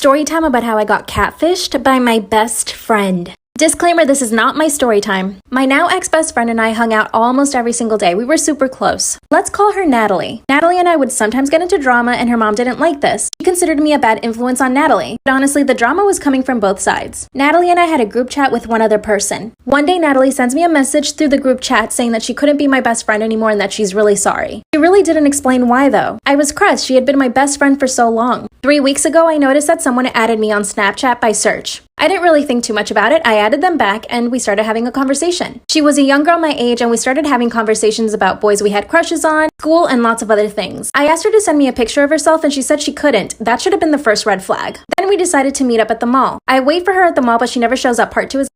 story time about how I got catfished by my best friend. Disclaimer, this is not my story time. My now ex-best friend and I hung out almost every single day. We were super close. Let's call her Natalie. Natalie and I would sometimes get into drama, and her mom didn't like this. She considered me a bad influence on Natalie. But honestly, the drama was coming from both sides. Natalie and I had a group chat with one other person. One day, Natalie sends me a message through the group chat saying that she couldn't be my best friend anymore and that she's really sorry. She really didn't explain why, though. I was crushed. She had been my best friend for so long. 3 weeks ago, I noticed that someone added me on Snapchat by search. I didn't really think too much about it. I added them back and we started having a conversation. She was a young girl my age and we started having conversations about boys we had crushes on, school, and lots of other things. I asked her to send me a picture of herself and she said she couldn't. That should have been the first red flag. Then we decided to meet up at the mall. I wait for her at the mall but she never shows up. Part 2 is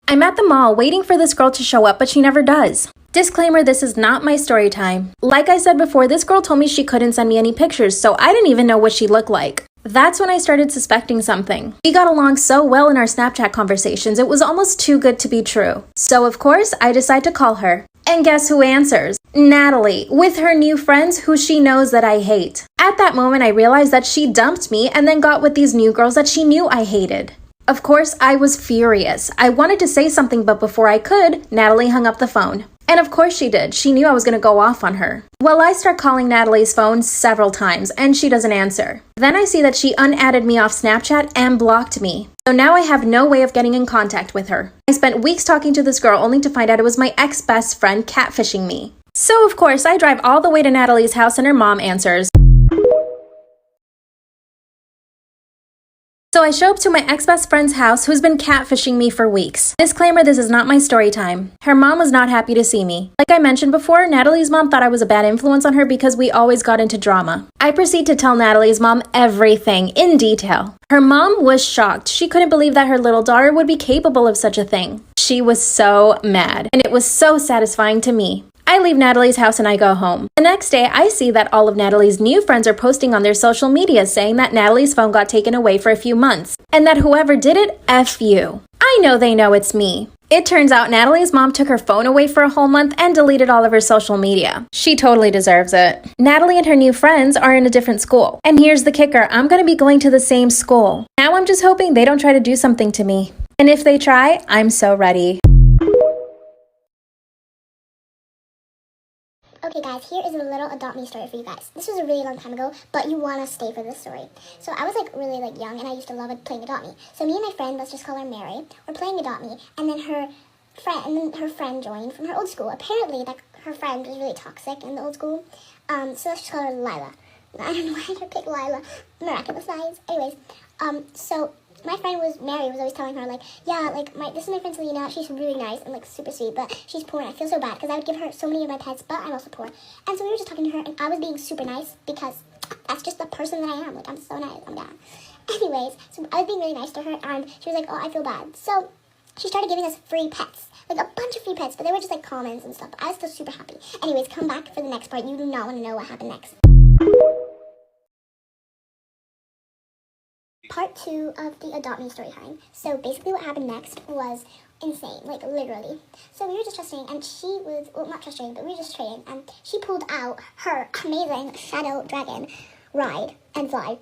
I'm at the mall waiting for this girl to show up but she never does. Disclaimer, this is not my story time. Like I said before, this girl told me she couldn't send me any pictures, so I didn't even know what she looked like. That's when I started suspecting something. We got along so well in our Snapchat conversations, it was almost too good to be true. So of course, I decide to call her. And guess who answers? Natalie, with her new friends who she knows that I hate. At that moment, I realized that she dumped me and then got with these new girls that she knew I hated. Of course, I was furious. I wanted to say something, but before I could, Natalie hung up the phone. And of course she did. She knew I was going to go off on her. Well, I start calling Natalie's phone several times, and she doesn't answer. Then I see that she unadded me off Snapchat and blocked me. So now I have no way of getting in contact with her. I spent weeks talking to this girl only to find out it was my ex-best friend catfishing me. So of course, I drive all the way to Natalie's house and her mom answers. So I show up to my ex-best friend's house who's been catfishing me for weeks. Disclaimer, this is not my story time. Her mom was not happy to see me. Like I mentioned before, Natalie's mom thought I was a bad influence on her because we always got into drama. I proceed to tell Natalie's mom everything in detail. Her mom was shocked. She couldn't believe that her little daughter would be capable of such a thing. She was so mad, and it was so satisfying to me. I leave Natalie's house and I go home. The next day, I see that all of Natalie's new friends are posting on their social media saying that Natalie's phone got taken away for a few months, and that whoever did it, F you. I know they know it's me. It turns out Natalie's mom took her phone away for a whole month and deleted all of her social media. She totally deserves it. Natalie and her new friends are in a different school. And here's the kicker, I'm gonna be going to the same school. Now I'm just hoping they don't try to do something to me. And if they try, I'm so ready. Okay guys, here is a little Adopt Me story for you guys. This was a really long time ago, but you want to stay for this story. So I was really young and I used to love playing Adopt Me. So me and my friend, let's just call her Mary, were playing Adopt Me, and then her friend joined from her old school. Apparently her friend was really toxic in the old school. So let's just call her Lila. I don't know why I picked Lila. Miraculous eyes. Anyways, so my friend Mary was always telling her, this is my friend Selena, she's really nice and, super sweet, but she's poor and I feel so bad because I would give her so many of my pets, but I'm also poor. And so we were just talking to her and I was being super nice because that's just the person that I am. I'm so nice, I'm down. Anyways, so I was being really nice to her and she was like, oh, I feel bad. So she started giving us free pets, a bunch of free pets, but they were just commons and stuff. I was still super happy. Anyways, come back for the next part. You do not want to know what happened next. Part 2 of the Adopt Me story time. So basically what happened next was insane, literally. So we were just trusting, and she was, well, not trusting, but we were just trading, and she pulled out her amazing Shadow Dragon ride and fly,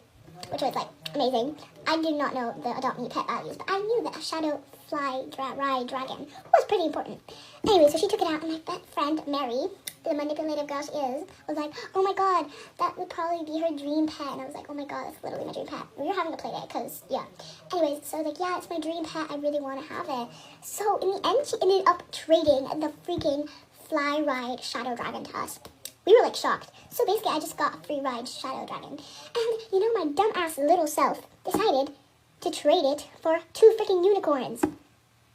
which was, amazing. I did not know the Adopt Me pet values, but I knew that a Shadow ride dragon was pretty important. Anyway, so she took it out, and my best friend, Mary, the manipulative girl she is, was like, oh my god, that would probably be her dream pet. And I was like, oh my god, that's literally my dream pet. We were having a play date, because, yeah. Anyways, so I was like, yeah, it's my dream pet. I really want to have it. So in the end, she ended up trading the freaking fly ride Shadow Dragon to us. We were, shocked. So basically, I just got a free ride Shadow Dragon. And, my dumbass little self decided to trade it for 2 freaking unicorns.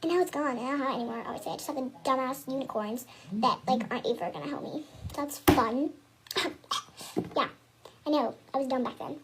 And now it's gone. I don't have it anymore, obviously. I just have the dumbass unicorns that, aren't ever gonna help me. That's fun. Yeah, I know. I was dumb back then.